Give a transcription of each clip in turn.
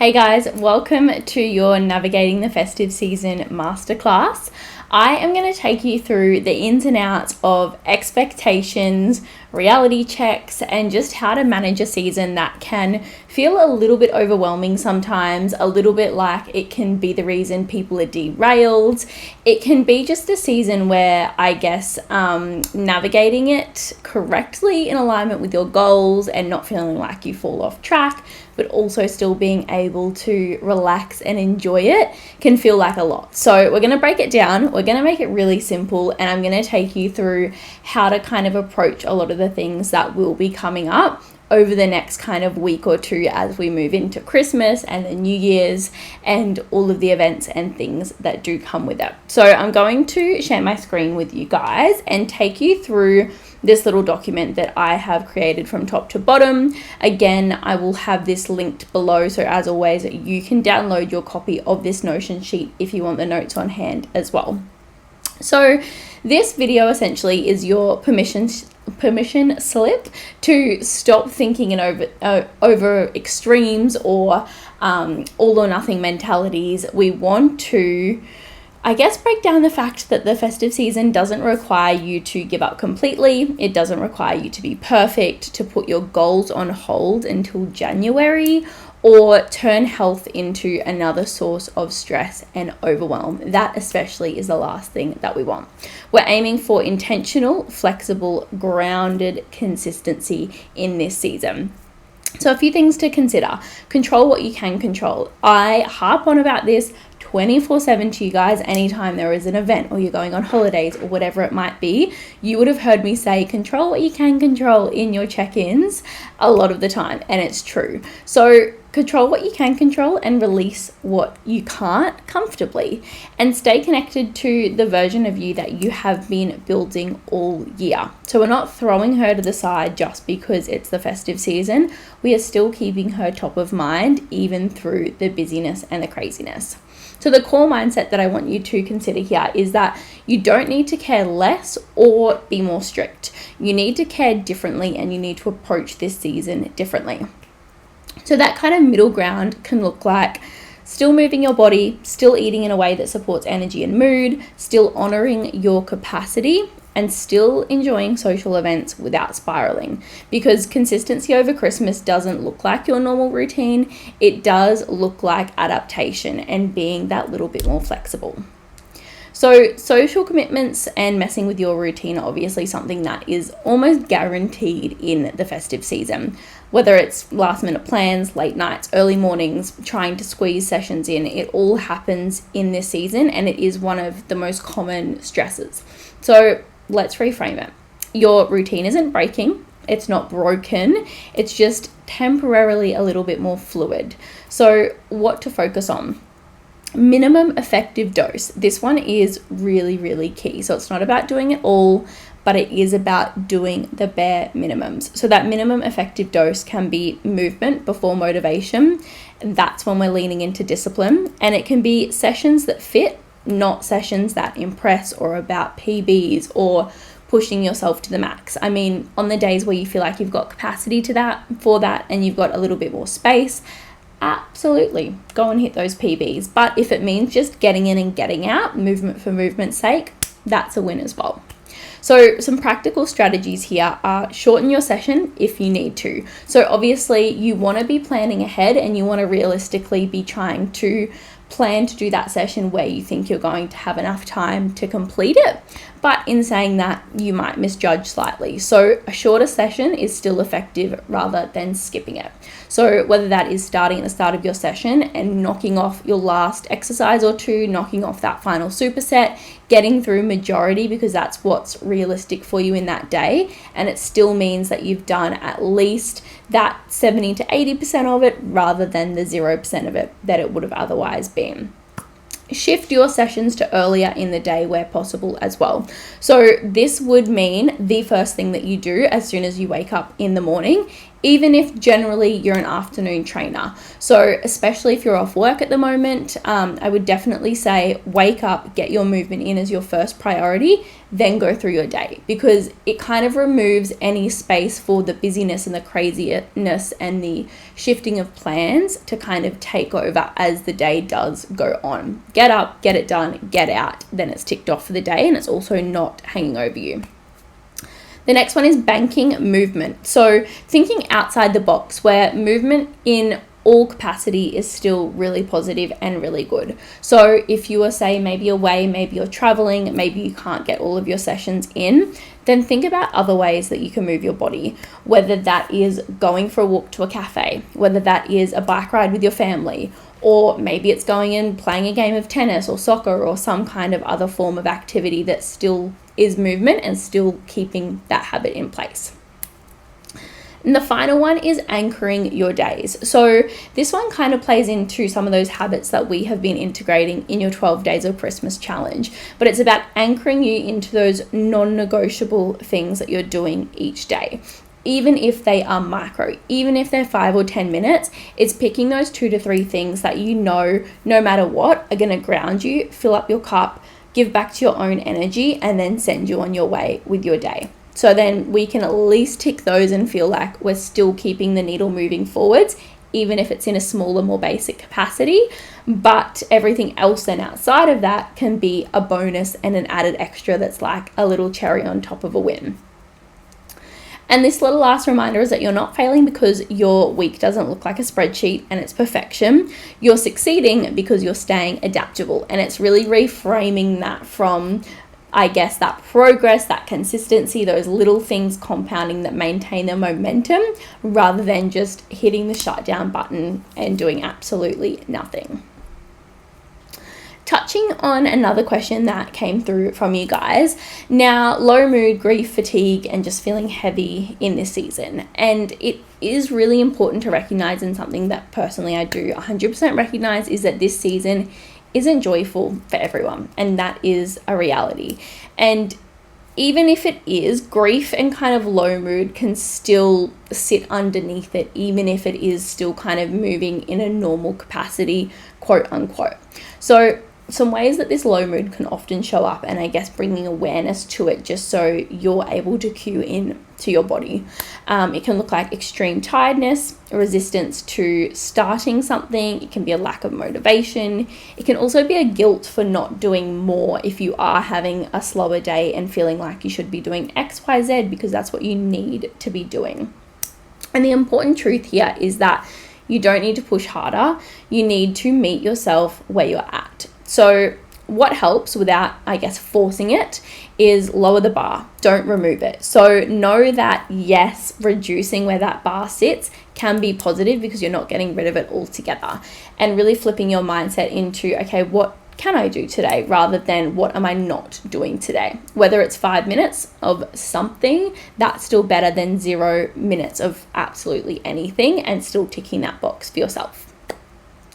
Hey guys, welcome to your Navigating the Festive Season Masterclass. I am going to take you through the ins and outs of expectations, reality checks, and just how to manage a season that can feel a little bit overwhelming sometimes, a little bit like it can be the reason people are derailed. It can be just a season where I guess navigating it correctly in alignment with your goals and not feeling like you fall off track, but also still being able to relax and enjoy it can feel like a lot. So we're going to break it down. We're going to make it really simple, and I'm going to take you through how to kind of approach a lot of the things that will be coming up over the next kind of week or two as we move into Christmas and the New Year's and all of the events and things that do come with it. So I'm going to share my screen with you guys and take you through this little document that I have created from top to bottom. Again, I will have this linked below, so as always, you can download your copy of this Notion sheet if you want the notes on hand as well. So this video essentially is your permission slip to stop thinking in over extremes or all or nothing mentalities. We want to, I guess, break down the fact that the festive season doesn't require you to give up completely. It doesn't require you to be perfect, to put your goals on hold until January, or turn health into another source of stress and overwhelm. That especially is the last thing that we want. We're aiming for intentional, flexible, grounded consistency in this season. So a few things to consider. Control what you can control. I harp on about this 24/7 to you guys. Anytime there is an event or you're going on holidays or whatever it might be, you would have heard me say control what you can control in your check-ins a lot of the time, and it's true. So control what you can control and release what you can't comfortably, and stay connected to the version of you that you have been building all year. So we're not throwing her to the side just because it's the festive season. We are still keeping her top of mind even through the busyness and the craziness. So the core mindset that I want you to consider here is that you don't need to care less or be more strict. You need to care differently, and you need to approach this season differently. So that kind of middle ground can look like still moving your body, still eating in a way that supports energy and mood, still honoring your capacity, and still enjoying social events without spiraling. Because consistency over Christmas doesn't look like your normal routine. It does look like adaptation and being that little bit more flexible. So social commitments and messing with your routine are obviously something that is almost guaranteed in the festive season. Whether it's last minute plans, late nights, early mornings, trying to squeeze sessions in, it all happens in this season, and it is one of the most common stresses. So let's reframe it. Your routine isn't breaking. It's not broken. It's just temporarily a little bit more fluid. So what to focus on? Minimum effective dose. This one is really, really key. So it's not about doing it all, but it is about doing the bare minimums. So that minimum effective dose can be movement before motivation. That's when we're leaning into discipline. And it can be sessions that fit, not sessions that impress or about PBs or pushing yourself to the max. I mean, on the days where you feel like you've got capacity for that and you've got a little bit more space, absolutely go and hit those PBs. But if it means just getting in and getting out, movement for movement's sake, that's a win as well. So some practical strategies here are shorten your session if you need to. So obviously you want to be planning ahead, and you want to realistically be trying to plan to do that session where you think you're going to have enough time to complete it. But in saying that, you might misjudge slightly. So a shorter session is still effective rather than skipping it. So whether that is starting at the start of your session and knocking off your last exercise or two, knocking off that final superset, getting through majority because that's what's realistic for you in that day, and it still means that you've done at least that 70 to 80% of it rather than the 0% of it that it would have otherwise been. Shift your sessions to earlier in the day where possible as well. So this would mean the first thing that you do as soon as you wake up in the morning even if generally you're an afternoon trainer. So especially if you're off work at the moment, I would definitely say wake up, get your movement in as your first priority, then go through your day, because it kind of removes any space for the busyness and the craziness and the shifting of plans to kind of take over as the day does go on. Get up, get it done, get out, then it's ticked off for the day, and it's also not hanging over you. The next one is banking movement. So thinking outside the box, where movement in all capacity is still really positive and really good. So if you are, say, maybe away, maybe you're traveling, maybe you can't get all of your sessions in, then think about other ways that you can move your body, whether that is going for a walk to a cafe, whether that is a bike ride with your family, or maybe it's going and playing a game of tennis or soccer or some kind of other form of activity that still is movement and still keeping that habit in place. And the final one is anchoring your days. So this one kind of plays into some of those habits that we have been integrating in your 12 Days of Christmas challenge, but it's about anchoring you into those non-negotiable things that you're doing each day. Even if they are micro, even if they're 5 or 10 minutes, it's picking those 2 to 3 things that you know, no matter what, are going to ground you, fill up your cup, give back to your own energy, and then send you on your way with your day. So then we can at least tick those and feel like we're still keeping the needle moving forwards, even if it's in a smaller, more basic capacity. But everything else then outside of that can be a bonus and an added extra that's like a little cherry on top of a win. And this little last reminder is that you're not failing because your week doesn't look like a spreadsheet and it's perfection. You're succeeding because you're staying adaptable. And it's really reframing that from, I guess, that progress, that consistency, those little things compounding that maintain their momentum, rather than just hitting the shutdown button and doing absolutely nothing. Touching on another question that came through from you guys. Now, low mood, grief, fatigue, and just feeling heavy in this season. And it is really important to recognize, and something that personally I do 100% recognize, is that this season isn't joyful for everyone. And that is a reality. And even if it is, grief and kind of low mood can still sit underneath it, even if it is still kind of moving in a normal capacity, quote unquote. So some ways that this low mood can often show up, and I guess bringing awareness to it just so you're able to cue in to your body. It can look like extreme tiredness, resistance to starting something. It can be a lack of motivation. It can also be a guilt for not doing more if you are having a slower day and feeling like you should be doing X, Y, Z because that's what you need to be doing. And the important truth here is that you don't need to push harder. You need to meet yourself where you're at. So what helps without, I guess, forcing it is lower the bar. Don't remove it. So know that, yes, reducing where that bar sits can be positive because you're not getting rid of it altogether, and really flipping your mindset into, okay, what can I do today rather than what am I not doing today? Whether it's 5 minutes of something, that's still better than 0 minutes of absolutely anything, and still ticking that box for yourself.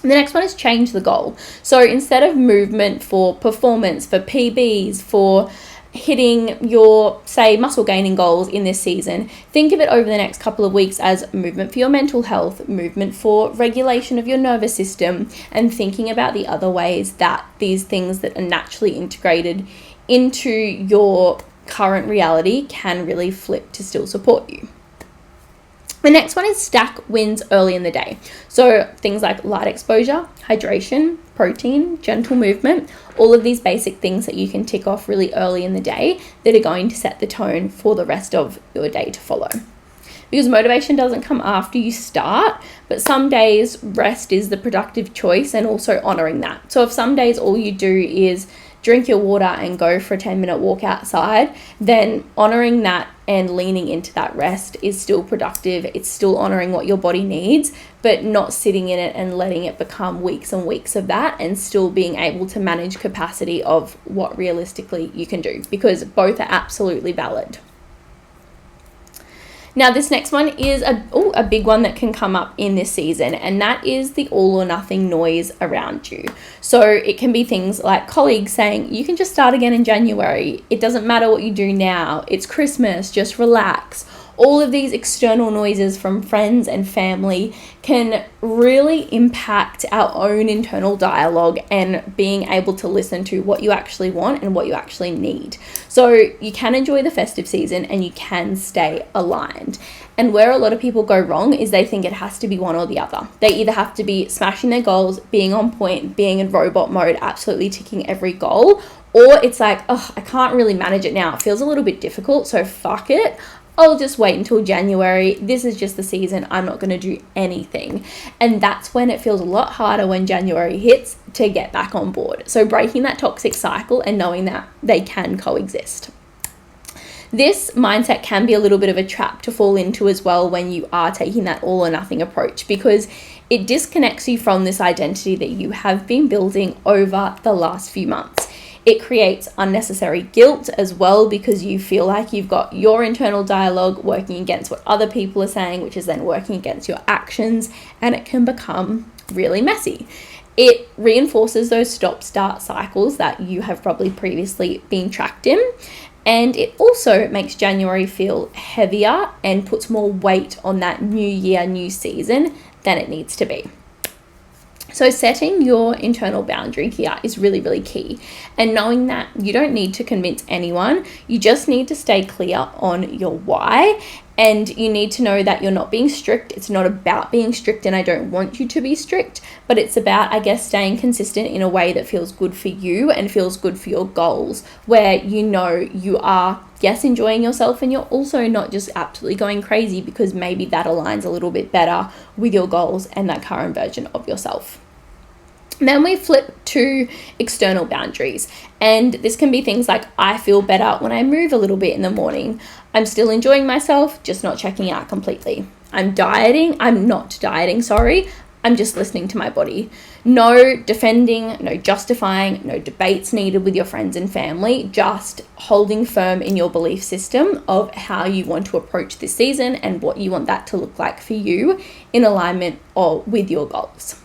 The next one is change the goal. So instead of movement for performance, for PBs, for hitting your, say, muscle gaining goals in this season, think of it over the next couple of weeks as movement for your mental health, movement for regulation of your nervous system, and thinking about the other ways that these things that are naturally integrated into your current reality can really flip to still support you. The next one is stack wins early in the day. So things like light exposure, hydration, protein, gentle movement, all of these basic things that you can tick off really early in the day that are going to set the tone for the rest of your day to follow. Because motivation doesn't come after you start, but some days rest is the productive choice, and also honoring that. So if some days all you do is drink your water and go for a 10-minute walk outside, then honoring that and leaning into that rest is still productive. It's still honoring what your body needs, but not sitting in it and letting it become weeks and weeks of that, and still being able to manage capacity of what realistically you can do, because both are absolutely valid. Now, this next one is a big one that can come up in this season, and that is the all or nothing noise around you. So it can be things like colleagues saying, you can just start again in January. It doesn't matter what you do now. It's Christmas, just relax. All of these external noises from friends and family can really impact our own internal dialogue and being able to listen to what you actually want and what you actually need. So you can enjoy the festive season and you can stay aligned. And where a lot of people go wrong is they think it has to be one or the other. They either have to be smashing their goals, being on point, being in robot mode, absolutely ticking every goal, or it's like, oh, I can't really manage it now. It feels a little bit difficult, so fuck it. I'll just wait until January. This is just the season. I'm not going to do anything. And that's when it feels a lot harder when January hits to get back on board. So breaking that toxic cycle and knowing that they can coexist. This mindset can be a little bit of a trap to fall into as well when you are taking that all or nothing approach, because it disconnects you from this identity that you have been building over the last few months. It creates unnecessary guilt as well, because you feel like you've got your internal dialogue working against what other people are saying, which is then working against your actions, and it can become really messy. It reinforces those stop-start cycles that you have probably previously been trapped in. And it also makes January feel heavier and puts more weight on that new year, new season than it needs to be. So setting your internal boundary here is really, really key. And knowing that you don't need to convince anyone, you just need to stay clear on your why. And you need to know that you're not being strict. It's not about being strict, and I don't want you to be strict, but it's about, I guess, staying consistent in a way that feels good for you and feels good for your goals, where you know you are, yes, enjoying yourself, and you're also not just absolutely going crazy, because maybe that aligns a little bit better with your goals and that current version of yourself. Then we flip to external boundaries, and this can be things like, I feel better when I move a little bit in the morning. I'm still enjoying myself, just not checking out completely. I'm not dieting, I'm just listening to my body. No defending, no justifying, no debates needed with your friends and family, just holding firm in your belief system of how you want to approach this season and what you want that to look like for you in alignment with your goals.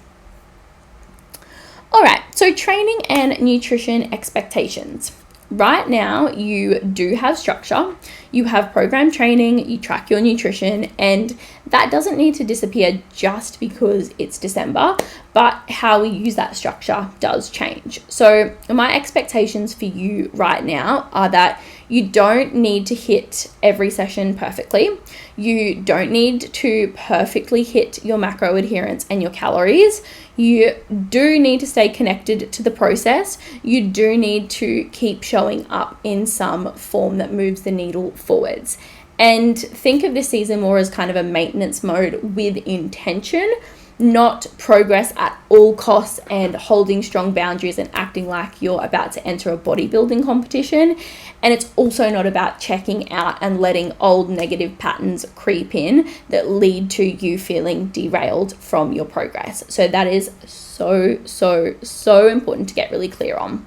All right, so training and nutrition expectations. Right now, you do have structure, you have program training, you track your nutrition, and that doesn't need to disappear just because it's December, but how we use that structure does change. So my expectations for you right now are that you don't need to hit every session perfectly. You don't need to perfectly hit your macro adherence and your calories. You do need to stay connected to the process. You do need to keep showing up in some form that moves the needle forwards. And think of this season more as kind of a maintenance mode with intention, not progress at all costs and holding strong boundaries and acting like you're about to enter a bodybuilding competition. And it's also not about checking out and letting old negative patterns creep in that lead to you feeling derailed from your progress. So that is so important to get really clear on.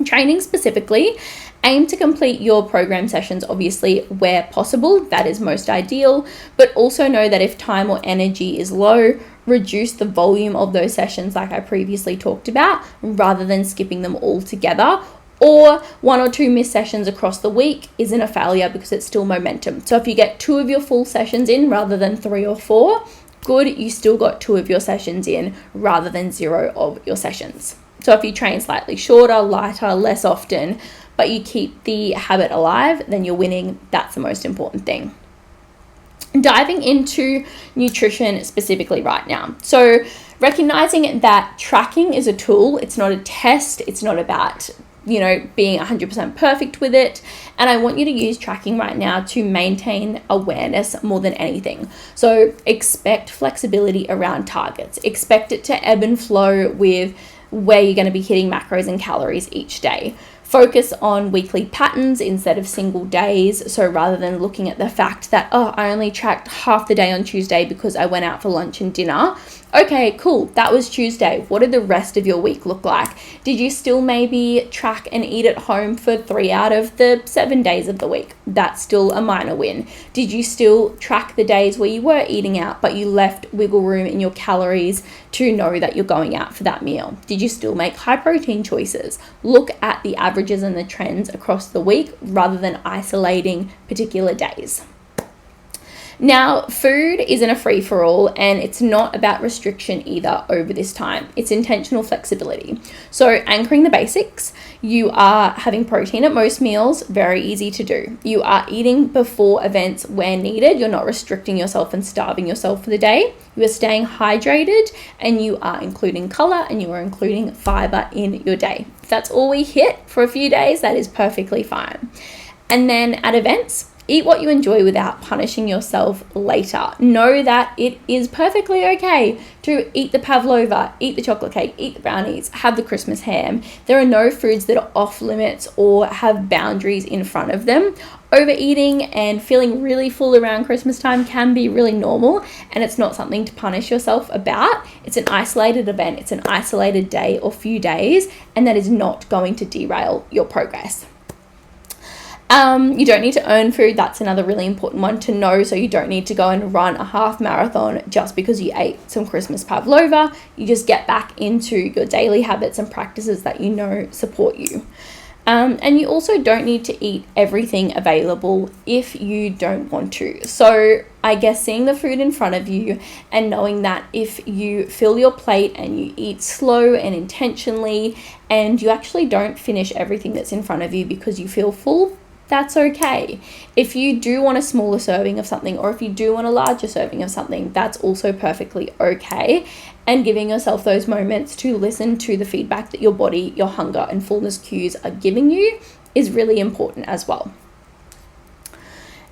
Training specifically, aim to complete your program sessions, obviously, where possible. That is most ideal, but also know that if time or energy is low, reduce the volume of those sessions like I previously talked about, rather than skipping them all together. Or 1 or 2 missed sessions across the week isn't a failure, because it's still momentum. So if you get 2 of your full sessions in rather than 3 or 4, good, you still got 2 of your sessions in rather than 0 of your sessions. So if you train slightly shorter, lighter, less often, but you keep the habit alive, then you're winning. That's the most important thing. Diving into nutrition specifically right now. So recognizing that tracking is a tool. It's not a test. It's not about, being 100% perfect with it. And I want you to use tracking right now to maintain awareness more than anything. So expect flexibility around targets. Expect it to ebb and flow with where you're going to be hitting macros and calories each day. Focus on weekly patterns instead of single days. So rather than looking at the fact that, I only tracked half the day on Tuesday because I went out for lunch and dinner. Okay, cool. That was Tuesday. What did the rest of your week look like? Did you still maybe track and eat at home for 3 out of the 7 days of the week? That's still a minor win. Did you still track the days where you were eating out, but you left wiggle room in your calories to know that you're going out for that meal? Did you still make high protein choices? Look at the averages and the trends across the week rather than isolating particular days. Now, food isn't a free-for-all, and it's not about restriction either over this time. It's intentional flexibility. So anchoring the basics, you are having protein at most meals, very easy to do. You are eating before events where needed. You're not restricting yourself and starving yourself for the day. You are staying hydrated, and you are including color, and you are including fiber in your day. If that's all we hit for a few days, that is perfectly fine. And then at events, eat what you enjoy without punishing yourself later. Know that it is perfectly okay to eat the pavlova, eat the chocolate cake, eat the brownies, have the Christmas ham. There are no foods that are off limits or have boundaries in front of them. Overeating and feeling really full around Christmas time can be really normal, and it's not something to punish yourself about. It's an isolated event, it's an isolated day or few days, and that is not going to derail your progress. You don't need to earn food. That's another really important one to know. So you don't need to go and run a half marathon just because you ate some Christmas pavlova. You just get back into your daily habits and practices that you know support you. And you also don't need to eat everything available if you don't want to. So I guess seeing the food in front of you and knowing that if you fill your plate and you eat slow and intentionally and you actually don't finish everything that's in front of you because you feel full, that's okay. If you do want a smaller serving of something, or if you do want a larger serving of something, that's also perfectly okay. And giving yourself those moments to listen to the feedback that your body, your hunger and fullness cues are giving you is really important as well.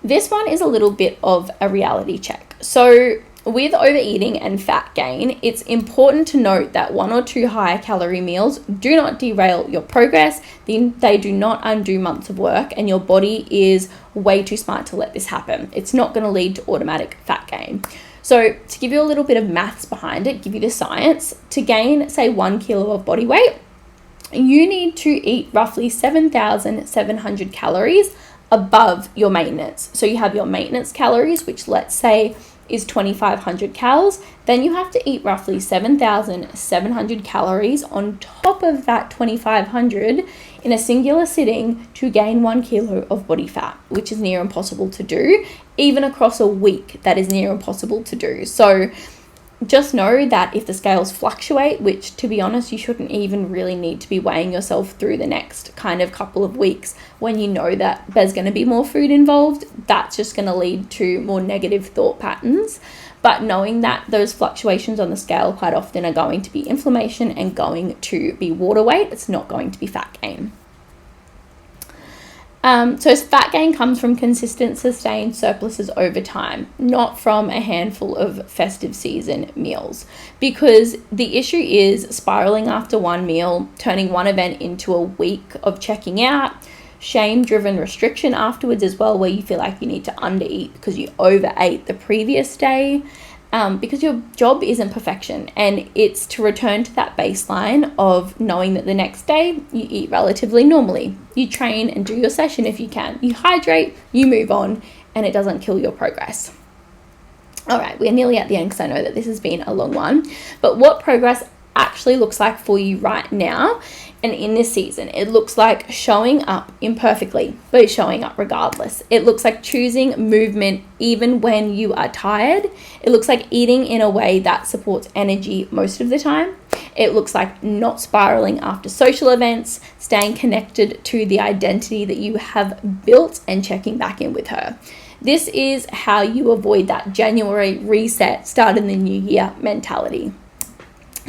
This one is a little bit of a reality check. So with overeating and fat gain, it's important to note that 1 or 2 higher calorie meals do not derail your progress. They do not undo months of work, and your body is way too smart to let this happen. It's not going to lead to automatic fat gain. So to give you a little bit of maths behind it, give you the science, to gain, say, 1 kilo of body weight, you need to eat roughly 7,700 calories above your maintenance. So you have your maintenance calories, which let's say is 2,500 calories, then you have to eat roughly 7,700 calories on top of that 2,500 in a singular sitting to gain 1 kilo of body fat, which is near impossible to do. Even across a week, that is near impossible to do. So just know that if the scales fluctuate, which to be honest, you shouldn't even really need to be weighing yourself through the next kind of couple of weeks when you know that there's going to be more food involved, that's just going to lead to more negative thought patterns. But knowing that those fluctuations on the scale quite often are going to be inflammation and going to be water weight, it's not going to be fat gain. So fat gain comes from consistent, sustained surpluses over time, not from a handful of festive season meals. Because the issue is spiraling after one meal, turning one event into a week of checking out, shame-driven restriction afterwards as well, where you feel like you need to undereat because you overate the previous day. Because your job isn't perfection, and it's to return to that baseline of knowing that the next day you eat relatively normally. You train and do your session if you can. You hydrate, you move on, and it doesn't kill your progress. All right, we're nearly at the end because I know that this has been a long one. But what progress actually looks like for you right now and in this season, it looks like showing up imperfectly, but showing up regardless. It looks like choosing movement even when you are tired. It looks like eating in a way that supports energy most of the time. It looks like not spiraling after social events, staying connected to the identity that you have built and checking back in with her. This is how you avoid that January reset, start in the new year mentality.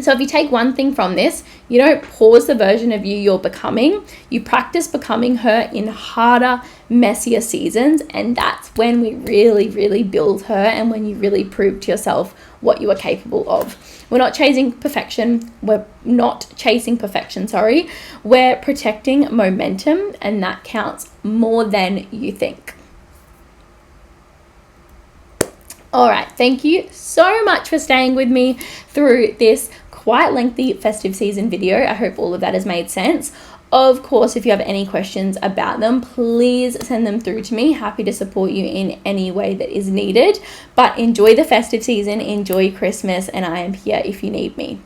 So if you take one thing from this, you don't pause the version of you're becoming. You practice becoming her in harder, messier seasons. And that's when we really, really build her, and when you really prove to yourself what you are capable of. We're not chasing perfection. We're protecting momentum, and that counts more than you think. All right, thank you so much for staying with me through this quite lengthy festive season video. I hope all of that has made sense. Of course, if you have any questions about them, please send them through to me. Happy to support you in any way that is needed. But enjoy the festive season, enjoy Christmas, and I am here if you need me.